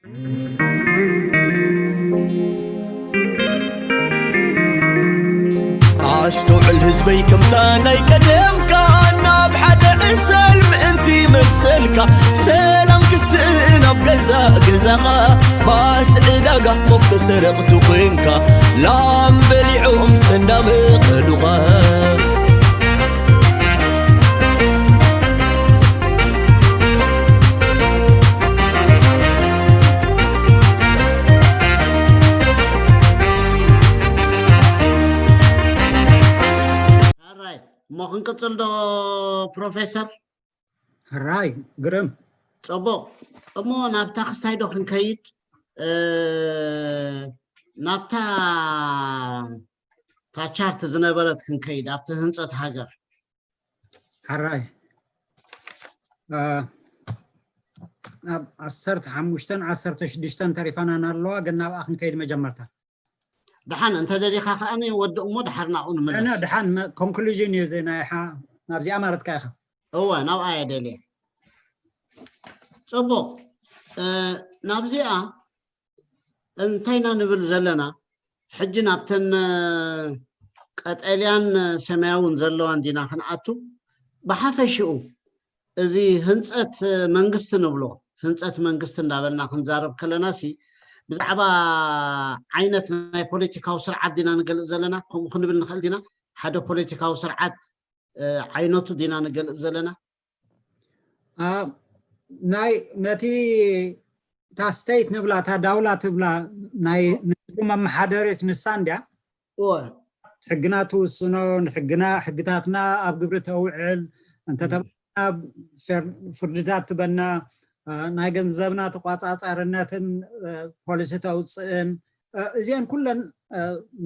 أشتوع الهزبي كم تاني قدم كأنا بحد السلم انتي مسلك سلام كسينا بقزا قزاقا باس عداقا مفت سرقت وقينكا لام بلعهم سندام قلوغا ممكن قتل دو بروفيسور راي قرم صبو أمو نابتا خستاي دو خنكيد نابتا تاشارت زنبرت خنكيد أبتا هنسات حاجر راي عصرت حموشتن عصرت شدشتن تريفانا نارلوا قلنا بأخن كيد مجمرتا دحان انت دقيقة أنا ود أمو دحرنا عون ملس أنا دحان conclusion يزينا يحا نابزي أمارت كاخا هو ناو آية ديلي صبو نابزي انتينا نبل زلنا حجنا بتن قتاليان سماون زلوان دينا خنعاتو بحافشئو ازي هنصت منغست نبلو هنصت منغست እንዳበልና ክንዛረብ ከለናሲ ብዛዕባ ዓይነት ናይ ፖለቲካዊ ስርዓት ዲና ንገልጽ ዘለና ከምኡ ክንብል ንኽእል ዲና ሓደ ፖለቲካዊ ስርዓት ዓይነቱ ዲና ንገልጽ ዘለና ናይ ነቲ ታስተይት ንብላ ታዳውላ ትብላ ናይ ንግማ መሓደረት ንሳንድያ ሕግና ትውስኖ ንሕግና ሕግታትና ኣብ ግብሪ ተውዕል እንተ ተባና ፍርድታት ትበና ናይ ገንዘብና ተቋጻጻርነትን ፖሊሲ ተውፅእን እዚአን ኩለን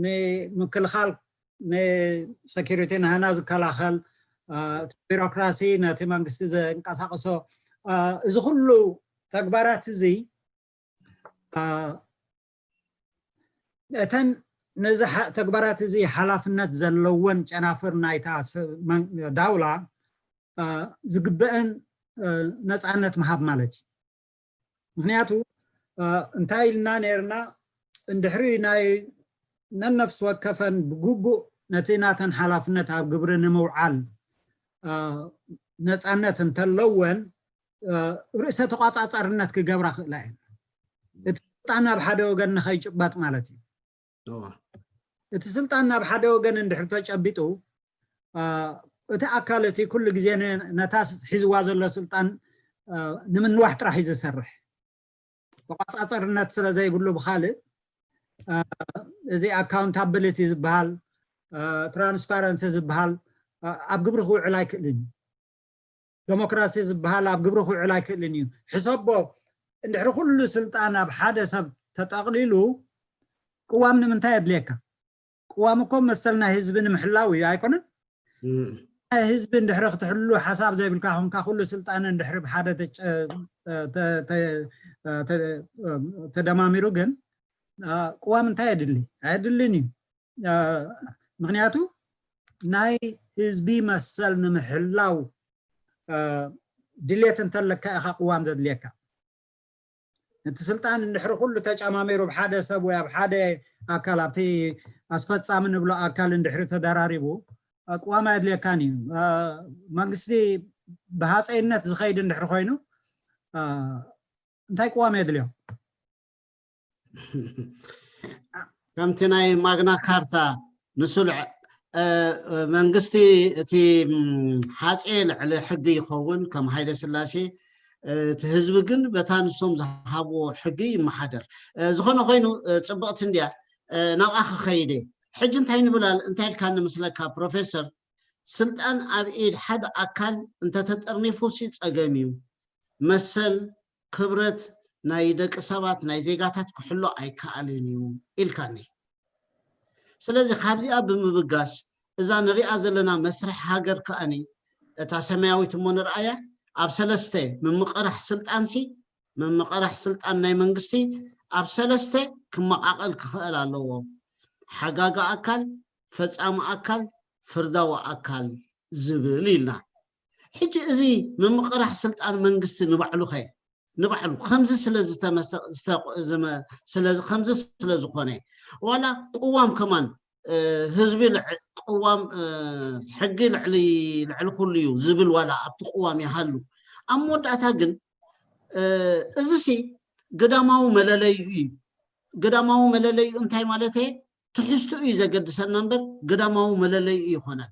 ንምክልኻል ንሴኩሪቲ ንህና ዝከላኸል ቢሮክራሲ ነቲ መንግስቲ ዘንቀሳቅሶ እዚ ኩሉ ተግባራት እዚ እተን ነዚ ተግባራት እዚ ሓላፍነት ዘለወን ጨናፍር ናይታ ዳውላ ዝግበአን ነፃነት መሃብ ማለት ምክንያቱ እንታይ ኢልና ነርና እንድሕሪ ናይ ነነፍስ ወከፈን ብግቡእ ነቲ ናተን ሓላፍነት ኣብ ግብሪ ንምውዓል ነፃነት እንተለወን ርእሰ ተቋጻጻርነት ክገብራ ክእላ እየን እቲ ስልጣን ኣብ ሓደ ወገን ንኸይጭበጥ ማለት እዩ እቲ ስልጣን ናብ ሓደ ወገን እንድሕሪ ተጨቢጡ እቲ ኣካል እቲ ኩሉ ግዜ ነታ ሒዝዋ ዘሎ ስልጣን ንምንዋሕ ጥራሕ እዩ ዝሰርሕ ተቋጻጻርነት ስለ ዘይብሉ ብኻልእ እዚ ኣካውንታብሊቲ ዝበሃል ትራንስፓረንሲ ዝበሃል ኣብ ግብሪ ክውዕል ኣይክእልን ዲሞክራሲ ዝበሃል ኣብ ግብሪ ክውዕል ኣይክእልን እዩ ሕሰቦ እንድሕሪ ኩሉ ስልጣን ኣብ ሓደ ሰብ ተጠቕሊሉ ቅዋም ንምንታይ የድልየካ ቅዋም እኮ መሰልና ህዝቢ ንምሕላው እዩ ኣይኮነን ህዝቢ እንድሕሪ ክትሕሉ ሓሳብ ዘይብልካ ኮንካ ኩሉ ስልጣን እንድሕሪ ብሓደ ተደማሚሩ ግን ቅዋም እንታይ የድሊ ኣይድልን እዩ ምክንያቱ ናይ ህዝቢ መሰል ንምሕላው ድሌት እንተለካ ኢኻ ቅዋም ዘድልየካ እቲ ስልጣን እንድሕሪ ኩሉ ተጨማሚሩ ብሓደ ሰብ ወይ ኣብ ሓደ ኣካል ኣብቲ ኣስፈጻሚ ንብሎ ኣካል እንድሕሪ ተደራሪቡ ቅዋም ኣየድልየካን እዩ መንግስቲ ብሃፀይነት ዝኸይድ እንድሕሪ ኮይኑ እንታይ ቅዋም የድልዮ ከምቲ ናይ ማግና ካርታ ንስልዕ መንግስቲ እቲ ሓፀይ ልዕሊ ሕጊ ይኸውን ከም ሃይለ ስላሴ እቲ ህዝቢ ግን በታ ንሶም ዝሃብዎ ሕጊ ይመሓደር ዝኾነ ኮይኑ ፅብቕቲ እንድያ ናብኣ ክኸይደ ሕጂ እንታይ ንብላል እንታይ ኢልካ ንምስለካ ፕሮፌሰር ስልጣን ኣብ ኢድ ሓደ ኣካል እንተተጠርኒፉ ፀገም እዩ መሰል ክብረት ናይ ደቂ ሰባት ናይ ዜጋታት ክሕሎ ኣይከኣልን እዩ ኢልካኒ ስለዚ ካብዚኣ ብምብጋስ እዛ ንሪኣ ዘለና መስርሕ ሃገር ከኣኒ እታ ሰማያዊት እሞ ንርኣያ ኣብ ሰለስተ ምምቕራሕ ስልጣንሲ ምምቕራሕ ስልጣን ናይ መንግስቲ ኣብ ሰለስተ ክመቃቐል ክኽእል ኣለዎ ሓጋጋ ኣካል ፈጻሚ ኣካል ፍርዳዊ ኣካል ዝብል ኢልና ሕጂ እዚ ምምቕራሕ ስልጣን መንግስቲ ንባዕሉ ኸ نبعلو خمس سلز سلز خمس سلز خوني ولا قوام كمان هزبي قوام حقي لعلي كليو زبل ولا أبت قوام يحلو أمود أتاجن إزسي قدامه ملالي أنتي مالته تحسوا إذا قد سننبر قدامه ملالي يخونن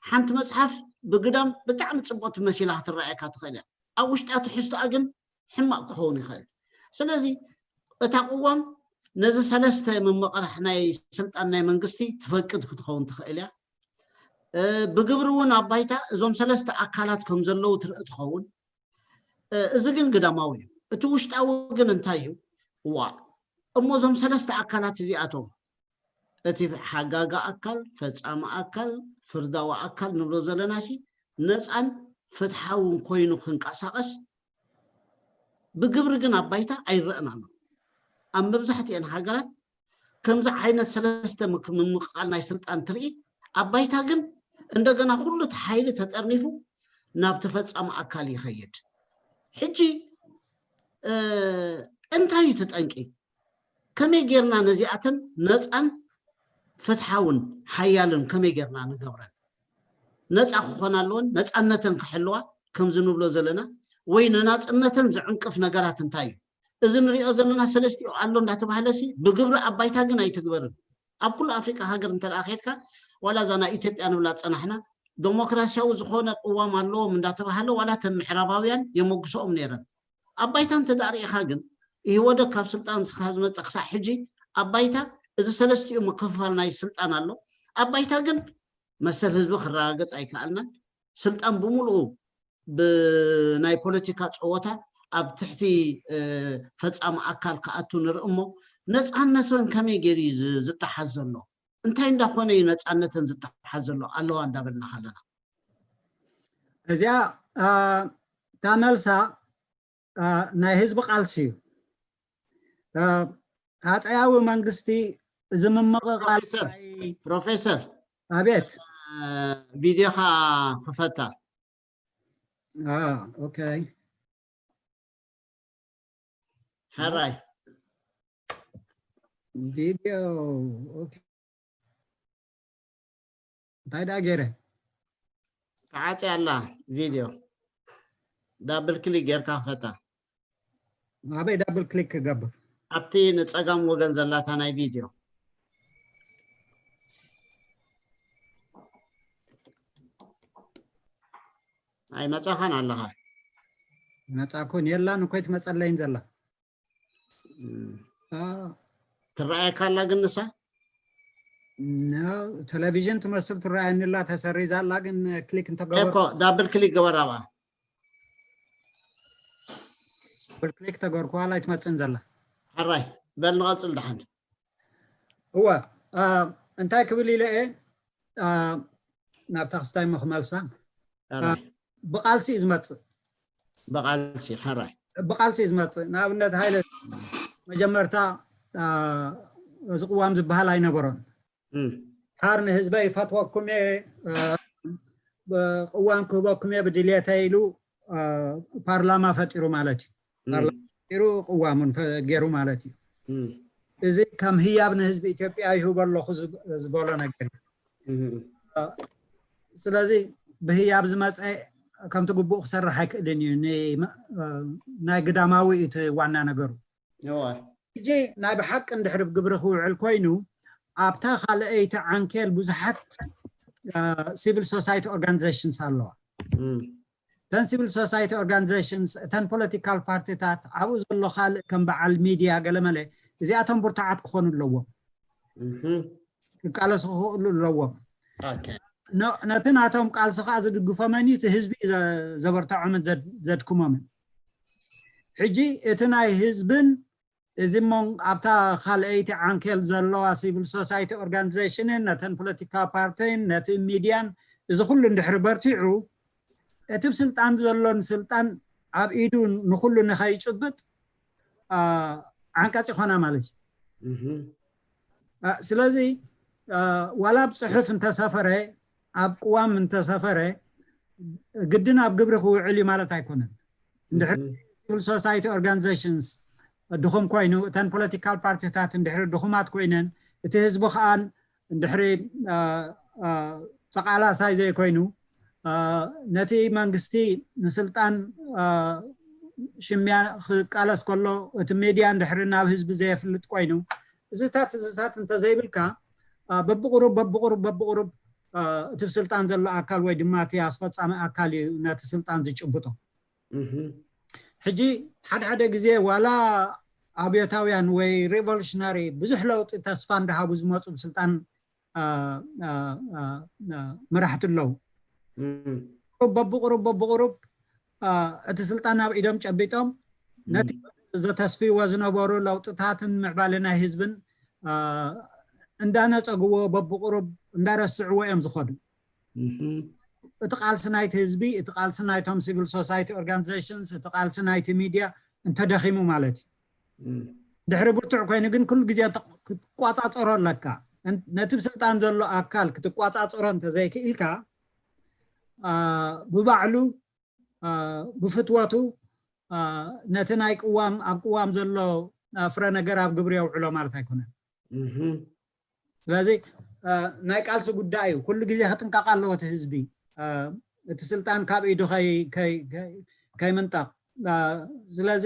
حنت مصحف بقدام بتعمل صبوت مسيلة الرأي كاتخيله أو وش تحسوا أجن حما كوني خير سلازي أتقوم نزل سلسته من مقرحنا سلطاننا منقستي تفكد كتخون تخيله بقبرون أبايتا زوم سلسته أكلاتكم زلوا تخون إذا جن قداماوي توش تأوجن انتايو وا أما زوم سلسته أكلات زي أتوم أتي حقاقة أكل فتأم أكل فرداوة أكل نبرو زلناسي نسأن فتحاون كوينو خنقاساقس بقبر جنا بايتا أي رأنا أم ببزحتي أنا حاجات كم زع عينة سلسلة من مقالنا يسلط أن تري أبايتا جن عند جنا كله تحايل تتأرنفو نابتفت أم أكالي خيد حجي أنت هاي تتأنكي كم يجرنا نزيعة نزعن فتحاون حيالن كم يجرنا نجبرن نزع خنا لون نزعنتن كحلوة كم زنوب لزلنا وين ناس أنتن زعنقف نجارات انتاي إذن رياض زلنا سلستي وعلون ده تبهلسي بقبر أبايتا جنا يتقبرن أب كل أفريقيا هاجر انت الأخيرك ولا زنا إثيوبيا أنا ولا أنا إحنا ديمقراطية وزخونة قوام الله من ده تبهله ولا تنحرابيان يمقصوا منيرن أبايتا انت داري هاجن هو ده كاب سلطان خازمة أقصى حجي أبايتا إذا سلستي مكفل ناي سلطان الله أبايتا جن مسر حزب خراجت أي كأننا سلطان بملؤ بناي بوليتيكا صوتا أب تحتي فتأم أكل كأتو نرأمو نزعنتن كمي جري زتحزن له انت عند أخواني نزعنتن زتحزن له الله عند بلنا حالنا إذا تانلسا ناي حزب قالسيو هاتعاوي منغستي زمن مقاقال بروفيسور أبيت فيديو خفتا اوكي هراي فيديو اوكي تايدا غيره تعاتي الله فيديو دبل كليك غير كفتا أبي دبل كليك قبل أبتي نتسقم وجن زلات هاي فيديو أي متأخن الله نتأكون يلا نكويت مسألة ينزل ترى كلا جنسة نو تلفزيون تمثل ترى إن الله تسريز لكن كليك أنت قبل إيكو دبل كليك قبل بالكليك تقول كوالا يتمثل نزل هراي بالنغاز الدحين هو أنت كبلي لإيه نبتخستاي مخملسان بقالسي إزمت بقالسي هراي بقالسي إزمت نابنت هاي مجمرتا زقوام زبها لاي نبرون حارن حزبي فتوى كمي قوام كوبا كمي بدليات هيلو بارلاما فتيرو مالتي بارلاما فتيرو قوام فجيرو مالتي إذا كم هي ابن حزب إثيوبيا يهوب الله خذ زبالة نجري سلازي بهي أبزمات كم تقول خسر حك دنيا ناي قداماوي وانا نجرو جي ناي بحق عند حرب قبرخو الكوينو أبتا خالق عنكل بزحت civil society organizations الله تن civil society organizations تن political party تات عاوز الله خالق كم بعل media قال ماله إذا أتم برتعات كون اللوام قال سخو اللوام نتنا أتم قال سخا زد الجفماني تهزبي إذا زبرتع من زد كمامن حجي اتنا هزبن زمون أبتا خالقيت عنكل زلوا civil society organization نتن political party نتن media إذا كل ندحر برتعو اتب سلطان زلون سلطان عب إيدو نخل نخايج أضبط عنكاتي خانا مالي سلازي ولا بصحف انت سفره اب قوام انت سفره قدنا بقبرخو علي مالت هيكونن civil society organizations ድኹም ኮይኑ እተን political partyታት እንድሕሪ ድኹማት ኮይነን እቲ ህዝቢ ከዓ እንድሕሪ ተቃላሳይ ዘይኮይኑ ነቲ መንግስቲ ንስልጣን ሽምያ ክቃለስ ከሎ እቲ ሚድያ እንድሕሪ ናብ ህዝቢ ዘይፍልጥ ኮይኑ እዚታት እንተዘይብልካ በብቁሩብ እቲ ስልጣን ዘሎ አካል ወይ ድማ እቲ አስፈጻሚ አካል ነቲ ስልጣን ዝጭብጦ ሕጂ ሓደ ግዜ ዋላ አብዮታውያን ወይ ሪቮሉሽነሪ ብዙሕ ለውጢ ተስፋ እንዳሃቡ ዝመፁ ብስልጣን መራሕቲ ኣለዉ በብቁሩብ እቲ ስልጣን ኣብ ኢዶም ጨቢጦም ነቲ ዘተስፊዎ ዝነበሩ ለውጥታትን ምዕባለ ናይ ህዝብን እንዳነፀግዎ በብቁሩብ እንዳረስዕዎ እዮም ዝኸዱ እቲ ቃልሲ ናይቲ ህዝቢ እቲ ቃልሲ ናይቶም ሲቪል ሶሳይቲ ኦርጋናይዜሽንስ እቲ ቃልሲ ናይቲ ሚድያ እንተደኺሙ ማለት እዩ ድሕሪ ብርቱዕ ኮይኑ ግን ኩሉ ግዜ ክትቋፃፀሮ ኣለካ ነቲ ብስልጣን ዘሎ ኣካል ክትቋፃፀሮ እንተዘይክኢልካ ብባዕሉ ብፍትወቱ ነቲ ናይ ቅዋም ኣብ ቅዋም ዘሎ ፍረ ነገር ኣብ ግብሪ የውዕሎ ማለት ኣይኮነን ስለዚ ናይ ቃልሲ ጉዳይ እዩ ኩሉ ግዜ ክጥንቀቕ ኣለዎ እቲ ህዝቢ እቲ ስልጣን ካብ ኢዱ ከይምንጠቕ ስለዚ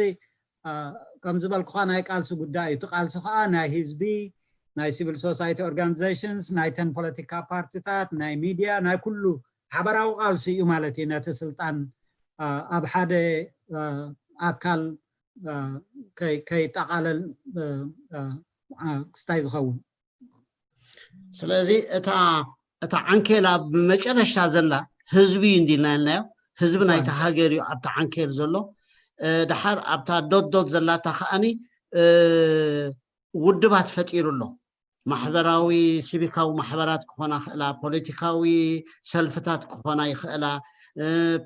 ከም ዝበልኩኻ ናይ ቃልሲ ጉዳይ እዩ እቲ ቃልሲ ከዓ ናይ ህዝቢ ናይ ሲቪል ሶሳይቲ ኦርጋናይዜሽንስ ናይተን ፖለቲካ ፓርቲታት ናይ ሚድያ ናይ ኩሉ ሓበራዊ ቃልሲ እዩ ማለት እዩ ነቲ ስልጣን ኣብ ሓደ ኣካል ከይጠቃለል ክስታይ ዝኸውን ስለዚ እታ ዓንኬል ኣብ መጨረሻ ዘላ ህዝቢ እንዲልና ኢልናዮ ህዝቢ ናይቲ ሃገር እዩ ኣብታ ዓንኬል ዘሎ ድሓር ኣብታ ዶት ዘላታ ከዓኒ ውድባት ፈጢሩ ኣሎ ማሕበራዊ ሲቪካዊ ማሕበራት ክኾና ይኽእላ ፖለቲካዊ ሰልፍታት ክኾና ይኽእላ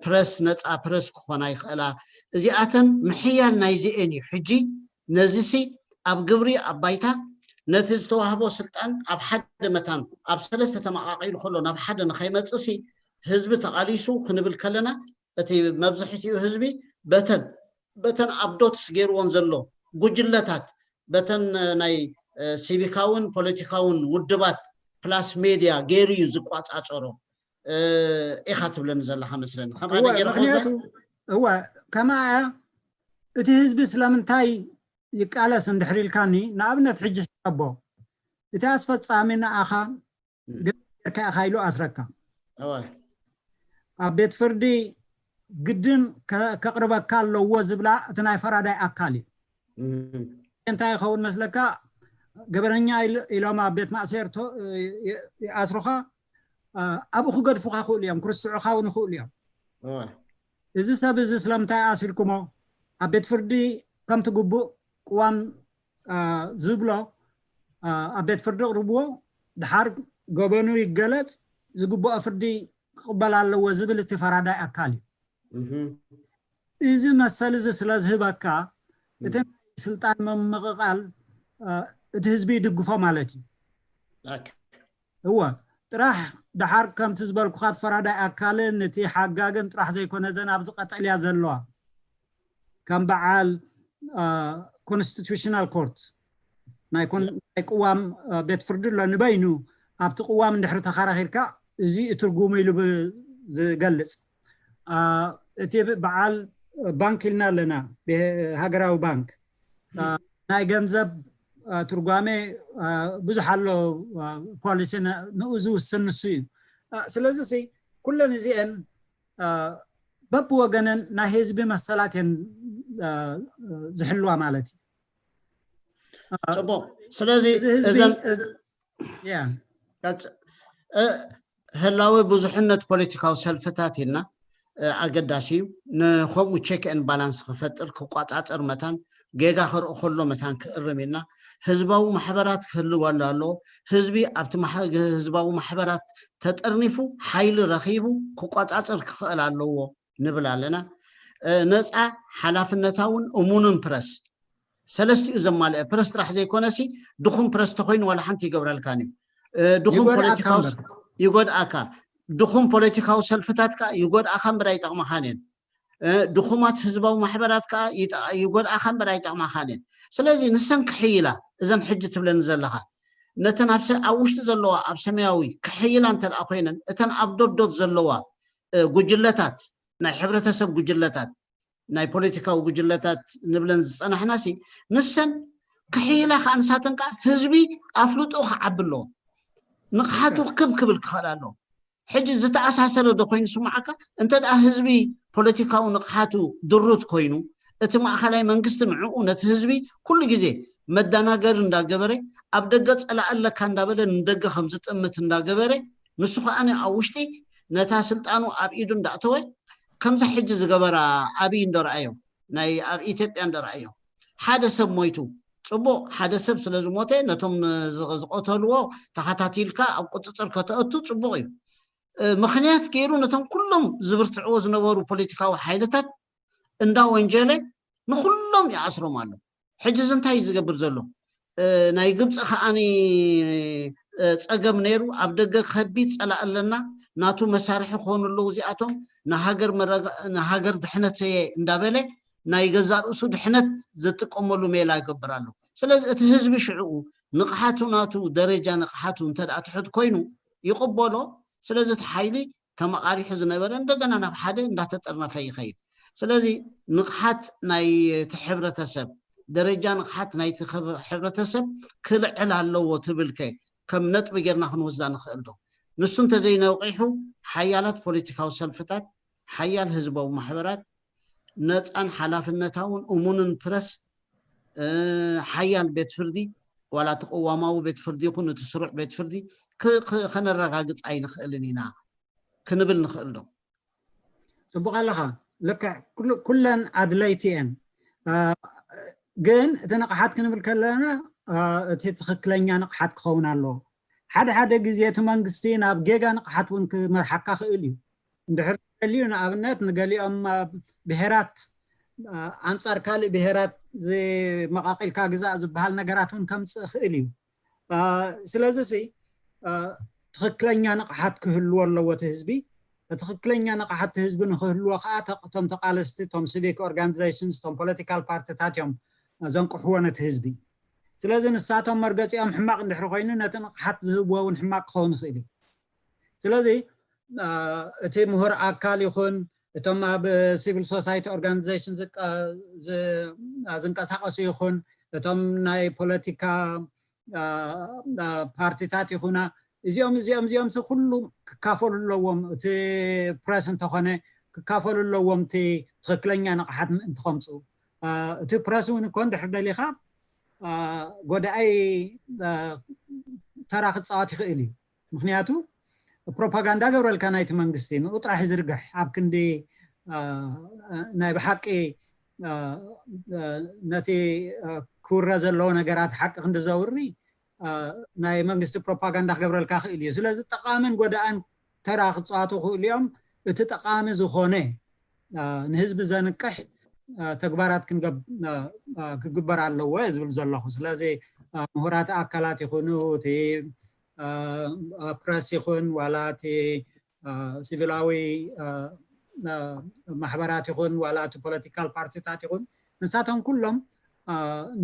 ፕረስ ነፃ ፕረስ ክኾና ይኽእላ እዚኣተን ምሕያል ናይዚአን እዩ ሕጂ ነዚሲ ኣብ ግብሪ ኣብ ባይታ ነቲ ዝተዋህቦ ስልጣን ኣብ ሓደ መታን ኣብ ሰለስተ ተመቃቂሉ ከሎ ናብ ሓደ ንኸይመፅሲ ህዝቢ ተቃሊሱ ክንብል ከለና እቲ መብዛሕትኡ ህዝቢ በተን ኣብ ዶትስ ገይርዎን ዘሎ ጉጅለታት በተን ናይ ሲቪካውን ፖለቲካውን ውድባት ፕላስ ሚድያ ገይሩ እዩ ዝቋፃፀሮ ኢኻ ትብለኒ ዘለካ መስለኒ ምክንያቱ እዋ ከማ እቲ ህዝቢ ስለምንታይ ይቃለስ እንድሕር ኢልካኒ ንኣብነት ሕጂ ተቦ እቲ ኣስፈፃሚ ንኣኻ ገርካ ኢኻ ኢሉ ኣስረካ ኣብ ቤት ፍርዲ ግድን ከቅርበካ ኣለዎ ዝብላ እቲ ናይ ፈራዳይ ኣካል እዩ እንታይ ይኸውን መስለካ ገበረኛ ኢሎም ኣብ ቤት ማእሰር ይኣስሩኻ ኣብኡ ክገድፉኻ ክእሉ እዮም ክርስዑኻ እውን ይኽእሉ እዮም እዚ ሰብ እዚ ስለምንታይ ኣሲልኩሞ ኣብ ቤት ፍርዲ ከምቲ ግቡእ ቅዋም ዝብሎ ኣብ ቤት ፍርዲ ቅርብዎ ድሓር ገበኑ ይገለፅ ዝግብኦ ፍርዲ ክቕበል ኣለዎ ዝብል እቲ ፈራዳይ ኣካል እዩ እዚ መሰል እዚ ስለ ዝህበካ እቲ ስልጣን ምምቕቓል እቲ ህዝቢ ይድግፎ ማለት እዩ እወ ጥራሕ ድሓር ከምቲ ዝበልኩኻ ፈራዳይ ኣካልን እቲ ሓጋግን ጥራሕ ዘይኮነ ዘን ኣብዚ ቀጠልያ ዘለዋ ከም በዓል ኮንስቲቱሽናል ኮርት ናይ ቅዋም ቤት ፍርዲ ኣሎ ንበይኑ ኣብቲ ቅዋም እንድሕሪ ተኸራኺርካ እዚ እትርጉሙ ኢሉ ዝገልፅ እቲ በዓል ባንክ ኢልና ኣለና ሃገራዊ ባንክ ናይ ገንዘብ ትርጓሜ ብዙሕ ኣሎ ፖሊሲ ንኡ ዝውስን ንሱ እዩ ስለዚ ኩለን እዚአን በብወገነን ናይ ህዝቢ መሰላት እየን ዝሕልዋ ማለት እዩ ፅቡቅ ስለዚ ህላዊ ብዙሕነት ፖለቲካዊ ሰልፍታት ኢልና ኣገዳሲ እዩ ንከምኡ ቼክ ኤን ባላንስ ክፈጥር ክቋፃፀር መታን ጌጋ ክርኢ ከሎ መታን ክእርም ኢልና ህዝባዊ ማሕበራት ክህልወሉ ኣለዎ ህዝቢ ኣብቲ ህዝባዊ ማሕበራት ተጠርኒፉ ሓይሊ ረኺቡ ክቋፃፀር ክኽእል ኣለዎ ንብል ኣለና ነፃ ሓላፍነታውን እሙንን ፕረስ ሰለስቲኡ ዘማልአ ፕረስ ጥራሕ ዘይኮነሲ ድኹም ፕረስ ተኮይኑ ዋላ ሓንቲ ይገብረልካን እዩ ድኹም ፖለቲካዊ ይጎድኣካ ድኹም ፖለቲካዊ ሰልፍታት ከዓ ይጎድኣካ እምበር ኣይጠቕመኻን እየን ድኹማት ህዝባዊ ማሕበራት ከዓ ይጎድኣኻ እምበር ኣይጠቕማኻን ስለዚ ንሰን ክሕይላ እዘን ሕጂ ትብለን ዘለኻ ነተን ኣብ ውሽጢ ዘለዋ ኣብ ሰማያዊ ክሕይላ እንተደኣ ኮይነን እተን ኣብ ዶዶት ዘለዋ ጉጅለታት ናይ ሕብረተሰብ ጉጅለታት ናይ ፖለቲካዊ ጉጅለታት ንብለን ዝፀናሕናሲ ንሰን ክሕይላ ከዓ ንሳተን ከዓ ህዝቢ ኣፍልጦ ክዓቢ ኣለዎ ንቕሓቱ ክብል ክኽእል ኣለዎ ሕጂ ዝተኣሳሰረ ዶ ኮይኑ ስማዓካ እንተደኣ ህዝቢ ፖለቲካዊ ንቕሓቱ ድሩት ኮይኑ እቲ ማእኸላይ መንግስቲ ንዕኡ ነቲ ህዝቢ ኩሉ ግዜ መደናገር እንዳገበረ ኣብ ደገ ፀላኣለካ እንዳበለ ንደገ ከም ዝጥምት እንዳገበረ ንሱ ከዓኒ ኣብ ውሽጢ ነታ ስልጣኑ ኣብ ኢዱ እንዳእተወ ከምዛ ሕጂ ዝገበራ ኣብይ እንደረኣዮ ናይ ኣብ ኢትዮጵያ እንደረኣዮ ሓደ ሰብ ሞይቱ ጽቡቕ ሓደ ሰብ ስለ ዝሞተ ነቶም ዝቆተልዎ ተኸታቲልካ ኣብ ቁፅፅር ከተእቱ ጽቡቕ እዩ ምክንያት ገይሩ ነቶም ኩሎም ዝብርትዕዎ ዝነበሩ ፖለቲካዊ ሓይልታት እንዳ ወንጀለ ንኩሎም ይኣስሮም ኣሎ ሕጂ እንታይ ዝገብር ዘሎ ናይ ግብፂ ከዓኒ ፀገም ነይሩ ኣብ ደገ ከቢድ ፀላእ ኣለና ናቱ መሳርሒ ክኾኑ ኣለዉ እዚኣቶም ንሃገር ድሕነት እንዳበለ ናይ ገዛ ርእሱ ድሕነት ዝጥቀመሉ ሜላ ይገብር ኣሎ ስለዚ እቲ ህዝቢ ሽዑኡ ንቕሓቱ ናቱ ደረጃ ንቕሓቱ እንተደኣ ትሑት ኮይኑ ይቕበሎ ስለዚ እቲ ሓይሊ ተመቃሪሑ ዝነበረ እንደገና ናብ ሓደ እንዳተጠርነፈ ይኸይድ ስለዚ ንቕሓት ናይ ሕብረተሰብ ደረጃ ንቕሓት ናይቲ ሕብረተሰብ ክልዕል ኣለዎ ትብልከ ከም ነጥቢ ጌርና ክንወስዳ ንኽእል ዶ ንሱ እንተዘይነውቂሑ ሓያላት ፖለቲካዊ ሰልፍታት ሓያል ህዝባዊ ማሕበራት ነፃን ሓላፍነታውን እሙንን ፕረስ ሓያል ቤት ፍርዲ ዋላ ተቆዋማዊ ቤት ፍርዲ ይኹን እቲ ስሩዕ ቤት ፍርዲ ከነረጋግፅ ኣይንኽእልን ኢና ክንብል ንኽእል ዶ ጽቡቕ ኣለኻ ልክዕ ኩለን ኣድለይቲ እየን ግን እቲ ንቕሓት ክንብል ከለና እቲ ትኽክለኛ ንቕሓት ክኸውን ኣለዎ ሓደ ግዜ እቲ መንግስቲ ናብ ጌጋ ንቕሓት እውን ክመርሓካ ክእል እዩ እንድሕር ደልዩ ንኣብነት ንገሊኦም ብሄራት ኣንጻር ካልእ ብሄራት መቃቂልካ ግዛእ ዝበሃል ነገራት እውን ከምፅእ ክእል እዩ ስለዚ ትኽክለኛ ንቕሓት ክህልዎ ኣለዎ እቲ ህዝቢ ትኽክለኛ ንቕሓት ህዝቢ ንክህልዎ ከዓ እቶም ተቃለስቲ እቶም ሲቪክ ኦርጋናይዜሽንስ እቶም ፖለቲካል ፓርቲታት እዮም ዘንቅሕዎ ነቲ ህዝቢ ስለዚ ንሳቶም መርገፂኦም ሕማቅ እንድሕር ኮይኑ ነቲ ንቕሓት ዝህብዎ እውን ሕማቅ ክኸውን ይኽእል እዩ ስለዚ እቲ ምሁር ኣካል ይኹን እቶም ኣብ ሲቪል ሶሳይቲ ኦርጋናይዜሽን ዝንቀሳቀሱ ይኹን እቶም ናይ ፖለቲካ ፓርቲታት ይኹና እዚኦም ኩሉ ክካፈሉ ኣለዎም እቲ ፕረስ እንተኾነ ክካፈሉ ኣለዎም እቲ ትኽክለኛ ንቕሓት ምእንቲ ከምፅኡ እቲ ፕረስ እውን እኮ እንድሕር ደሊኻ ጎዳኣይ ተራ ክፃወት ይኽእል እዩ ምክንያቱ ፕሮፓጋንዳ ገብረልካ ናይቲ መንግስቲ ንኡ ጥራሕ ዝርግሕ ኣብ ክንዲ ናይ ብሓቂ ነቲ ክውረ ዘለዎ ነገራት ሓቂ ክንዲዘውሪ ናይ መንግስቲ ፕሮፓጋንዳ ክገብረልካ ክእል እዩ ስለዚ ጠቃምን ጎዳእን ተራ ክፃወቱ ክእሉ እዮም እቲ ጠቃሚ ዝኾነ ንህዝቢ ዘንቅሕ ተግባራት ክግበር ኣለዎ ዝብል ዘለኹ ስለዚ ምሁራት ኣካላት ይኹኑ እቲ ፕረስ ይኹን ዋላ እቲ ሲቪላዊ ማሕበራት ይኹን ዋላ እቲ ፖለቲካል ፓርቲታት ይኹን ንሳቶም ኩሎም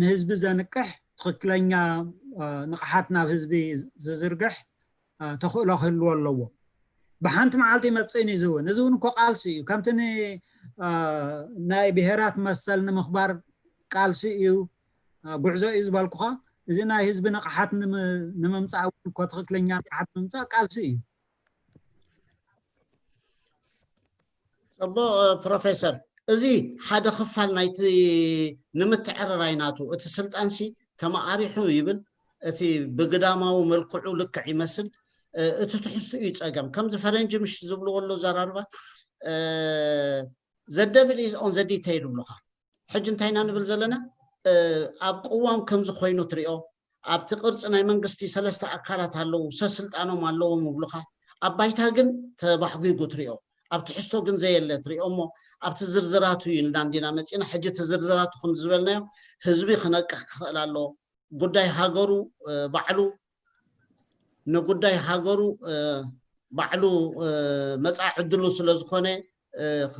ንህዝቢ ዘንቅሕ ትኽክለኛ ንቕሓት ናብ ህዝቢ ዝዝርግሕ ተኽእሎ ክህልዎ ኣለዎ ብሓንቲ መዓልቲ ይመፅእን እዩ ዝውን እዚ እውን እኮ ቃልሲ እዩ ከምቲ ናይ ብሄራት መሰል ንምኽባር ቃልሲ እዩ ጉዕዞ እዩ ዝበልኩኻ እዚ ናይ ህዝቢ ንቕሓት ንምምፃእ እኮ ትኽክለኛ ንቕሓት ንምምፃእ ቃልሲ እዩ ጽቡቕ ፕሮፌሰር እዚ ሓደ ክፋል ናይቲ ንምትዕርራይ ናቱ እቲ ስልጣንሲ ተመቃሪሑ ይብል እቲ ብግዳማዊ መልክዑ ልክዕ ይመስል እቲ ትሕዝቱ እዩ ፀገም ከምዚ ፈረንጂ ምሽ ዝብልዎ ኣሎ ዘራርባ the devil is on the detail ብሉኻ ሕጂ እንታይ ኢና ንብል ዘለና ኣብ ቅዋም ከምዚ ኮይኑ ትሪኦ ኣብቲ ቅርፂ ናይ መንግስቲ ሰለስተ ኣካላት ኣለዉ ሰስልጣኖም ኣለዎም ብሉኻ ኣብ ባይታ ግን ተባሕጊጉ ትሪኦ ኣብ ትሕዝቶ ግን ዘየለ ትሪኦ እሞ ኣብቲ ዝርዝራቱ እዩ ኢልና እንዲና መፂና ሕጂ እቲ ዝርዝራቱ ከም ዝበልናዮ ህዝቢ ክነቅሕ ክኽእል ኣለዎ ጉዳይ ሃገሩ ባዕሉ ንጉዳይ ሃገሩ ባዕሉ መፃዕ ዕድሉ ስለ ዝኾነ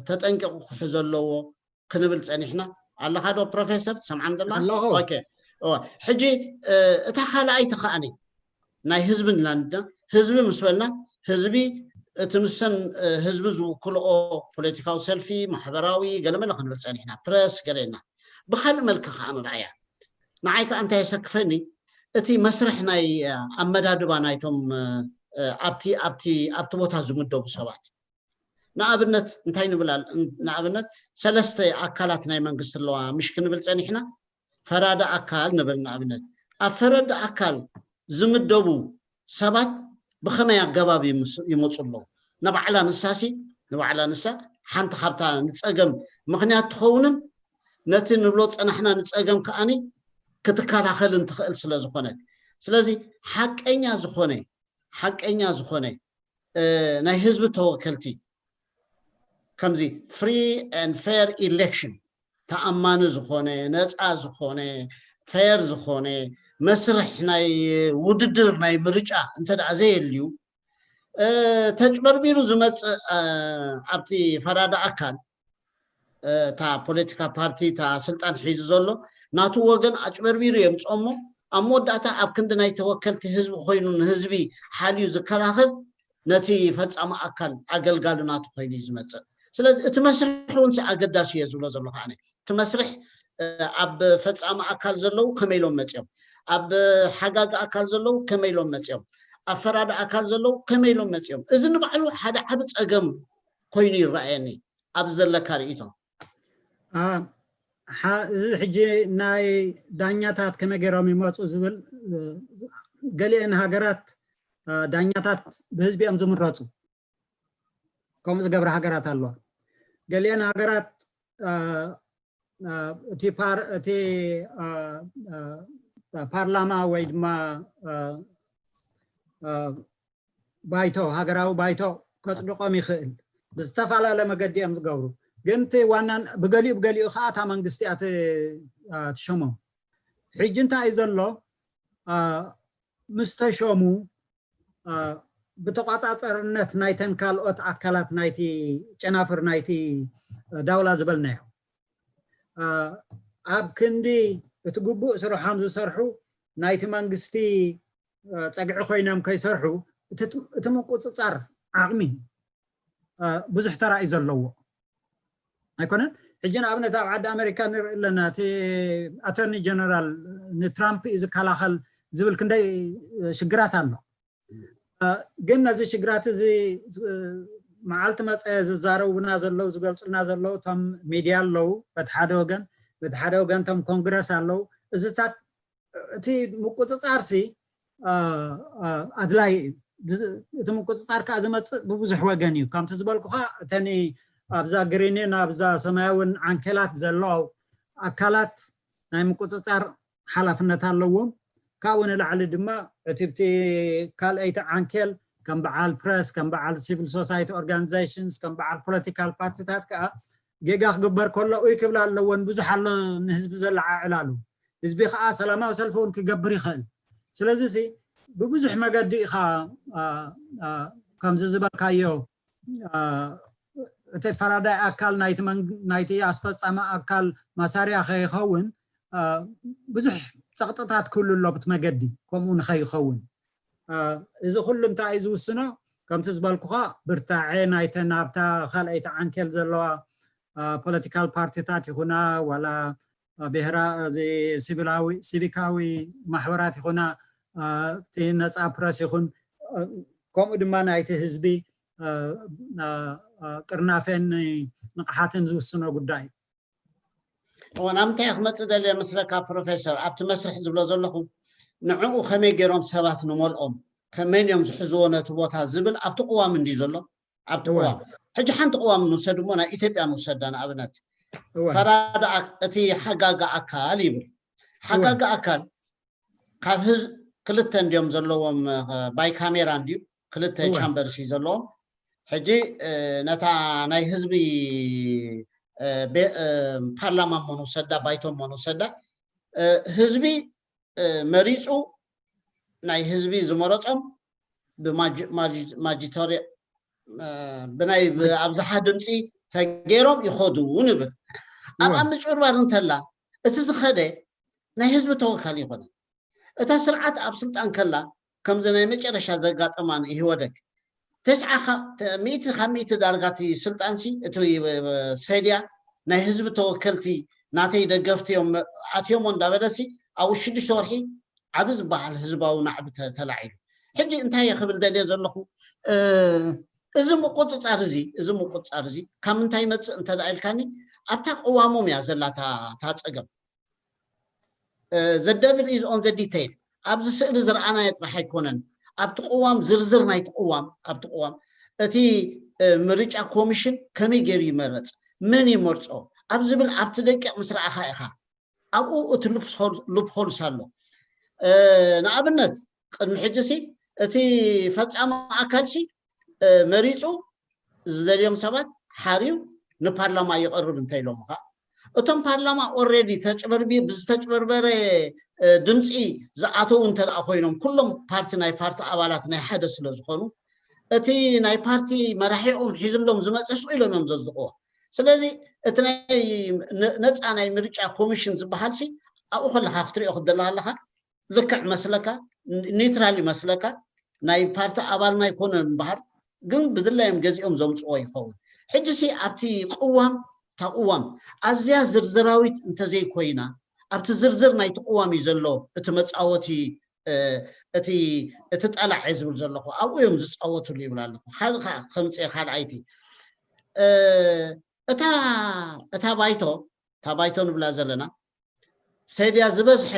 ተጠንቀቁ ክሕዘለዎ ክንብል ጸኒሕና ኣለኻ ዶ ፕሮፌሰር ሰምዓን ዘላ ኦኬ ሕጂ እታ ካልኣይቲ ከኣኒ ናይ ህዝብን ላንዳ ህዝቢ ምስ በልና ህዝቢ እቲ ምሰን ህዝቢ ዝውክልኦ ፖለቲካዊ ሰልፊ ማሕበራዊ ገለመለ ክንብል ጸኒሕና ፕረስ ገለና ብካልእ መልክዕ ከዓ ንርአያ ንዓይ ከዓ እንታይ የሰክፈኒ እቲ መስርሕ ናይ ኣመዳድባ ናይቶም ኣብቲ ቦታ ዝምደቡ ሰባት ንኣብነት እንታይ ንብላል ንኣብነት ሰለስተ ኣካላት ናይ መንግስቲ ኣለዋ ምሽ ክንብል ጸኒሕና ፈራዳ ኣካል ንብል ንኣብነት ኣብ ፈራዳ ኣካል ዝምደቡ ሰባት ብኸመይ ኣገባብ ይመፁ ኣለዉ ንባዕላ ንሳ ሓንቲ ካብታ ንፀገም ምክንያት ትኸውንን ነቲ ንብሎ ፀናሕና ንፀገም ከኣኒ ክትከላኸልን ትኽእል ስለ ዝኾነት ስለዚ ሓቀኛ ዝኾነ ናይ ህዝቢ ተወከልቲ ከምዚ ፍሪ and fair election ተኣማኒ ዝኾነ ነፃ ዝኾነ ፌር ዝኾነ መስርሕ ናይ ውድድር ናይ ምርጫ እንተደኣ ዘየልዩ ተጭበርቢሩ ዝመፅእ ኣብቲ ፈራዳ ኣካል ታ ፖለቲካ ፓርቲ ታ ስልጣን ሒዙ ዘሎ ናቱ ወገን ኣጭበርቢሩ የምፅኦሞ ኣብ መወዳእታ ኣብ ክንዲ ናይ ተወከልቲ ህዝቢ ኮይኑ ንህዝቢ ሓልዩ ዝከላኸል ነቲ ፈፃሚ ኣካል ኣገልጋሊ ናቱ ኮይኑ ዝመፅእ ስለዚ እቲ መስርሕ እውን ኣገዳሲ እየ ዝብሎ ዘሎ ከዓነ እቲ መስርሕ ኣብ ፈፃሚ ኣካል ዘለው ከመይ ኢሎም መፅኦም ኣብ ሓጋጋ ኣካል ዘለው ከመይ ኢሎም መፅኦም ኣብ ፈራዳ ኣካል ዘለው ከመይ ኢሎም መፅኦም እዚ ንባዕሉ ሓደ ዓብ ፀገም ኮይኑ ይረኣየኒ ኣብ ዘለካ ርእቶ እዚ ሕጂ ናይ ዳኛታት ከመይ ገይሮም ይመፁ ዝብል ገሊአን ሃገራት ዳኛታት ብህዝቢ እዮም ዝምረፁ ከምኡ ዝገብረ ሃገራት ኣለዋ ገሊአን ሃገራት እቲ ፓርላማ ወይ ድማ ባይቶ ሃገራዊ ባይቶ ከፅድቆም ይኽእል ብዝተፈላለየ መገዲ እዮም ዝገብሩ ግን እቲ ዋናን ብገሊኡ ከዓ እታ መንግስቲ እያ ትሾሞም ሕጂ እንታይ እዩ ዘሎ ምስ ተሾሙ ብተቋፃፀርነት ናይተን ካልኦት ኣካላት ናይቲ ጨናፍር ናይቲ ዳውላ ዝበልናዮ ኣብ ክንዲ እቲ ግቡእ ስርሖም ዝሰርሑ ናይቲ መንግስቲ ፀግዒ ኮይኖም ከይሰርሑ እቲ ምቁፅፃር ዓቕሚ ብዙሕ ተራእዩ ዘለዎ ኣይኮነን ሕጂ ንኣብነት ኣብ ዓዲ ኣሜሪካ ንርኢ ኣለና እቲ ኣቶርኒ ጀነራል ንትራምፕ እዩ ዝከላኸል ዝብል ክንደይ ሽግራት ኣሎ ግን ነዚ ሽግራት እዚ መዓልቲ መፀ ዝዛረቡና ዘለው ዝገልፁልና ዘለው እቶም ሚድያ ኣለው በቲ ሓደ ወገን እቶም ኮንግረስ ኣለው እዚታት እቲ ምቁፅፃር ሲ ኣድላይ እዩ እቲ ምቁፅፃር ከዓ ዝመፅእ ብብዙሕ ወገን እዩ ከምቲ ዝበልኩኻ እተኒ ኣብዛ ግሪንን ኣብዛ ሰማያውን ዓንኬላት ዘለዎ ኣካላት ናይ ምቁፅፃር ሓላፍነት ኣለዎም ካብኡ ንላዕሊ ድማ እቲ ካልአይቲ ዓንኬል ከም በዓል ፕረስ ከም በዓል ሲቪል ሶሳይቲ ኦርጋናይዜሽንስ ከም በዓል ፖለቲካል ፓርቲታት ከዓ ጌጋ ክግበር ከሎ ወይ ክብል ኣለዎን ብዙሕ ኣሎ ንህዝቢ ዘለዓዕል ኣሉ ህዝቢ ከዓ ሰላማዊ ሰልፊ እውን ክገብር ይኽእል ስለዚ ብብዙሕ መገዲ ኢኻ ከምዚ ዝበልካዮ እቲ ፈራዳይ ኣካል ናይቲ ኣስፈፃሚ ኣካል ማሳርያ ከይኸውን ብዙሕ ፀቕጥታት ክህሉ ኣሎ በቲ መገዲ ከምኡ ንኸይኸውን እዚ ኩሉ እንታይ እዩ ዝውስኖ ከምቲ ዝበልኩኻ ብርታዐ ናይተን ኣብታ ካልአይቲ ዓንኬል ዘለዋ ፖለቲካል ፓርቲታት ይኹና ዋላ ሲቪካዊ ማሕበራት ይኹና እቲ ነፃ ፕረስ ይኹን ከምኡ ድማ ናይቲ ህዝቢ ቅርናፈን ንቕሓትን ዝውስኖ ጉዳይ ናብ እንታይ ክመፅእ ደልየ ምስለካ ፕሮፌሰር ኣብቲ መስርሕ ዝብሎ ዘለኹ ንዕኡ ከመይ ገይሮም ሰባት ንመልኦም ከመይ እዮም ዝሕዝዎ ነቲ ቦታ ዝብል ኣብቲ ቅዋም እንዲ ዘሎ ኣብቲ ቅዋም ሕጂ ሓንቲ ቅዋም ንውሰድ እሞ ናይ ኢትዮጵያ ንውሰዳ ንኣብነት ፈራዳ እቲ ሓጋጋ ኣካል ይብል ሓጋጋ ኣካል ካብ ህዝቢ ክልተ እንዲዮም ዘለዎም ባይ ካሜራ እንዲዩ ክልተ ቻምበርሲ ዘለዎም ሕጂ ነታ ናይ ህዝቢ ፓርላማ መኖሰዳ ባይቶም መኖሰዳ ህዝቢ መሪፁ ናይ ህዝቢ ዝመረፆም ብማጂቶሪ ብናይ ኣብዝሓ ድምፂ تجيرهم يخدون نبل أبقى مش عربار انتلا اتزخده ناي حزب توكل يخونه اتا سرعات أب سلطان كلا كم زنا مجرشا زقات أمان يهودك 900 درجاتي سلطان سي اتوي سيديا ناي حزب توكلتي ناتي دغفتيوم اتيوم اندابدسي او شدش ورحي عبز بحال حزباو نعب تلاعيب حجي انتهي يخبل دلي زلخو ازم قطصار زي كم انتهي مص انت دايلكاني ابتا قواموم يا زلاتا تاصقم the devil is on the detail ابز سئل زرعنا يطرح يكونن ابت قوام زرزر نايت قوام ابت قوام اتي مريچا كوميشن كمي غير يمرص من يمرصو ابز بل ابت دقيق مسرع خايخا ابو اتلوب هول سالو نابنت قدم حجسي اتي فصام اكلسي مريصو زدريم سبات حاريو نبارلاما يقرب انتيلوم خا اتم بارلاما اوريدي تچبربي بزتچبربره دمصي زاتو انت اخوينم كلهم بارتي ناي بارتي ابالات ناي حدا سلازخونو اتي ناي بارتي مراحيهم حيزلهم زمصسو إلهم ززقوا سلازي اتناي نصا ناي مريچا كوميشن زبحالسي او خل حفتري اخدلها لها لكع مسلكا نيترالي مسلكا ناي بارتي ابال ناي كونن بحر ግን بدلايم ገዚኦም ዘምጽኦ ይኸውን ሕጂሲ ኣብቲ ቅዋም ተقوام ኣዝያ ዝርዝራዊት እንተዘይ ኮይና ኣብቲ ዝርዝር ናይ ተقوام ዘሎ እቲ መጻወቲ እቲ ጠላዕ ዝብል ዘለኹ ኣብኡ እዮም ዝጻወቱሉ ይብል ኣለኹ ካልኻ ከምጽ ካልኣይቲ እታ ባይቶ ንብላ ዘለና ሰይድያ ዝበዝሐ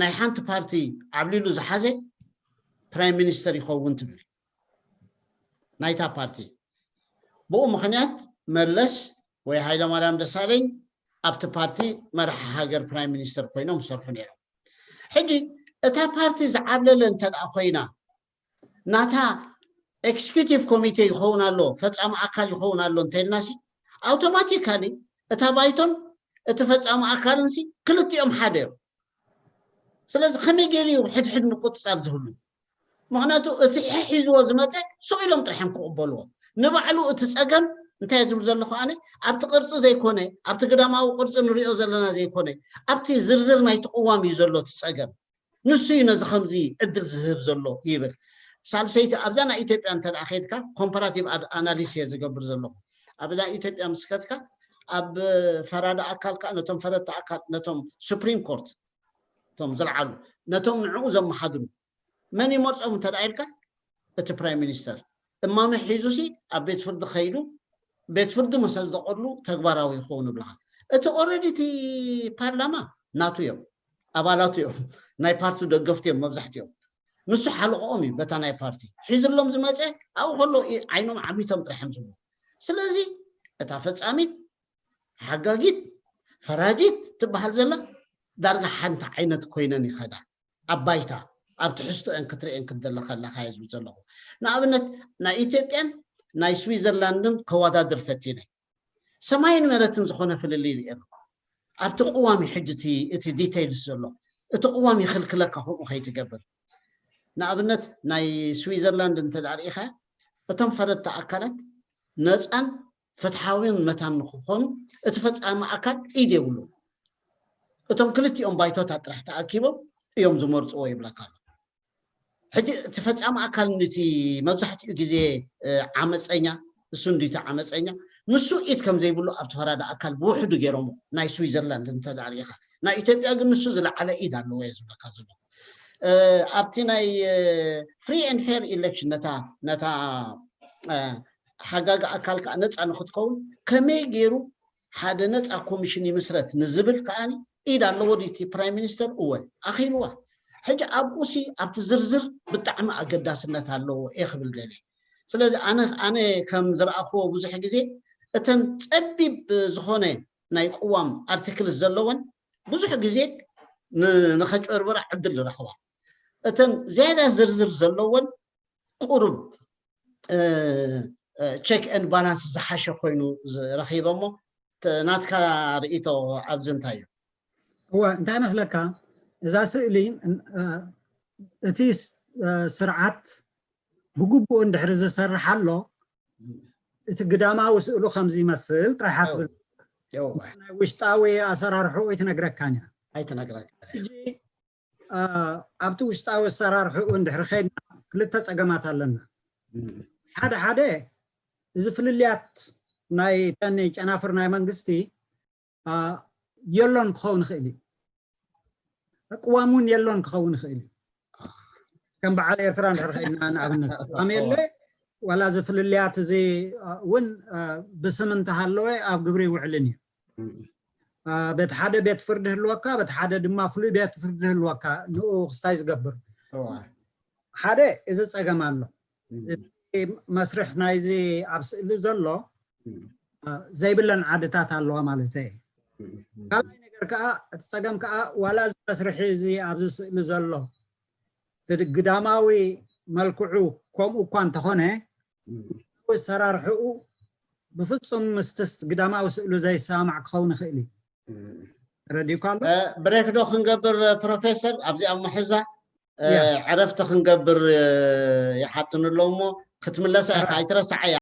ናይ ሓንቲ ፓርቲ ዓብሊሉ ዝሓዘ ፕራይም ሚኒስተር ይኸውን ትብል ናይታ ፓርቲ ብኡ ምኽንያት መለስ ወይ ሃይለ ማርያም ደሳለኝ ኣብቲ ፓርቲ መራሒ ሃገር ፕራይም ሚኒስተር ኮይኖም ሰርሑ ነይሮም ሕጂ እታ ፓርቲ ዝዓብለለ እንተደኣ ኮይና ናታ ኤክስኪዩቲቭ ኮሚቴ ይኸውን ኣሎ ፈጻሚ ኣካል ይኸውን ኣሎ እንተይልናሲ ኣውቶማቲካሊ እታ ባይቶን እቲ ፈጻሚ ኣካልንሲ ክልቲኦም ሓደ እዮም ስለዚ ከመይ ገይሩ ሕድሕድ ምቁፅፃር ዝህሉ ምክንያቱ እቲ ሒዝዎ ዝመፀ ሰው ኢሎም ጥርሕም ክቕበልዎ ንባዕሉ እቲ ፀገም እንታይ ዝብል ዘለኹ ኣነ ኣብቲ ቅርፂ ዘይኮነ ኣብቲ ግዳማዊ ቅርፂ ንሪኦ ዘለና ዘይኮነ ኣብቲ ዝርዝር ናይ ተقوام እዩ ዘሎ እቲ ፀገም ንሱ እዩ ነዚ ከምዚ ዕድል ዝህብ ዘሎ ይብል ሳልሰይቲ ኣብዛ ናይ ኢትዮጵያ እንተደኣ ከይድካ ኮምፓራቲቭ ኣናሊሲስ ዝገብር ዘለኹ ኣብ ናይ ኢትዮጵያ ምስከትካ ኣብ ፈራዳ ኣካልካ ነቶም ፈረድቲ ኣካል ነቶም ሱፕሪም ኮርት ቶም ዝለዓሉ ነቶም ንዕኡ ዘመሓድሩ من يمرصهم تدعيلك እቲ ፕራይም ሚኒስተር እማመ ሒዙሲ ኣብ ቤት ፍርዲ ኸይዱ ቤት ፍርዲ መሰል ዘቆሉ ተግባራዊ ይኾኑ ብለኻ እቲ ኦሬዲ እቲ ፓርላማ ናቱ እዮም ኣባላቱ እዮም ናይ ፓርቲ ደገፍቲ እዮም መብዛሕትኦም ንሱ ሓልቆኦም እዩ በታ ናይ ፓርቲ ሒዝሎም ዝመፀ ኣብኡ ከሎ ዓይኖም ዓሚቶም ጥርሕም ዝብሉ ስለዚ እታ ፈጻሚት ሓጋጊት ፈራዲት ትበሃል ዘላ ዳርጋ ሓንቲ ዓይነት ኮይነን ይኸዳ ኣባይታ ኣብ ትሕዝቶ እንክትሪአን ክደለኻ ኣለኻ ዝብል ዘለኹ ንኣብነት ናይ ኢትዮጵያን ናይ ስዊዘርላንድን ከወዳድር ፈቲነ ሰማይን መሬትን ዝኾነ ፍልልይ ነይሩ ኣብቲ ቅዋሚ ሕጅቲ እቲ ዲቴይልስ ዘሎ እቲ ቅዋሚ ይኽልክለካ ከምኡ ከይትገብር ንኣብነት ናይ ስዊዘርላንድ እንተዳርኢኻ እቶም ፈረድቲ ኣካላት ነፃን ፍትሓዊን መታን ንክኾኑ እቲ ፈጻሚ ኣካል ኢድ የብሉ እቶም ክልቲኦም ባይቶታት ጥራሕ ተኣኪቦም እዮም ዝመርፅዎ ይብለካ ሕጂ እቲ ፈጻሚ ኣካል ነቲ መብዛሕትኡ ግዜ ዓመፀኛ እሱ እንዲታ ዓመፀኛ ንሱ ኢድ ከም ዘይብሉ ኣብቲ ፈራዳ ኣካል ብውሕዱ ገይሮሞ ናይ ስዊዘርላንድ እንተዳርኢኻ ናይ ኢትዮጵያ ግን ንሱ ዝለዓለ ኢድ ኣለዎ እየ ዝብለካ ዘሎ ኣብቲ ናይ ፍሪ ኤንድ ፌር ኢሌክሽን ነታ ሓጋጋ ኣካልካ ነፃ ንክትከውን ከመይ ገይሩ ሓደ ነፃ ኮሚሽን ይምስረት ንዝብል ከዓኒ ኢድ ኣለዎ ዲቲ ፕራይም ሚኒስተር እወ ኣኺልዋ ሕጂ ኣብኡሲ ኣብቲ ዝርዝር ብጣዕሚ ኣገዳስነት ኣለዎ እየ ክብል ደልየ ስለዚ ኣነ ከም ዝረኣኽዎ ብዙሕ ግዜ እተን ፀቢብ ዝኾነ ናይ ቅዋም ኣርቲክልስ ዘለወን ብዙሕ ግዜ ንኸጭበርበራ ዕድል ረኽባ እተን ዝያዳ ዝርዝር ዘለወን ቁሩብ ቼክ ኤንድ ባላንስ ዝሓሸ ኮይኑ ረኺቦሞ ናትካ ርእቶ ኣብዚ እንታይ እዩ هو انت انا لك اذا سئلين اتيس سرعات بقبو اندحر زسرح له تقدامها وسئلو خمزي مسل طرحات وشتاوي أسرارحو يتنقركانيا ኣይተነግረካ جي أبتو وشتاوي أسرارحو اندحر خيدنا كلتا تقامات لنا حدا إذا فلليات ناي تاني جنافر ناي منغستي يلون كخون خيلي قوامون يلون كخون خيلي كم بعد إيرتران خيدنا نعبنا أميلي ولا زفلليات زي ون بسمن تهلوي أب قبري وعلني بيت حدا بيت فرده الوكا بيت حدا دما فلي بيت فرده الوكا نو خستايز قبر حدا إذا تساقم الله مسرح نايزي عبس اللي زلو زي بلن عادتات الله مالتي قال نقر كا تساقم كا ولا مسرحي زي عبس اللي زلو تقداماوي ملكعو كوم وكان تخونه وسرار حقوق بفصم مستس قداماوي سئلو زي سامع كخون خيلي رديو قالو بريك دو خنقبر بروفيسور أبزي أو محزة عرفت خنقبر يحطن اللومو ختم الله ساعة 10 ساعة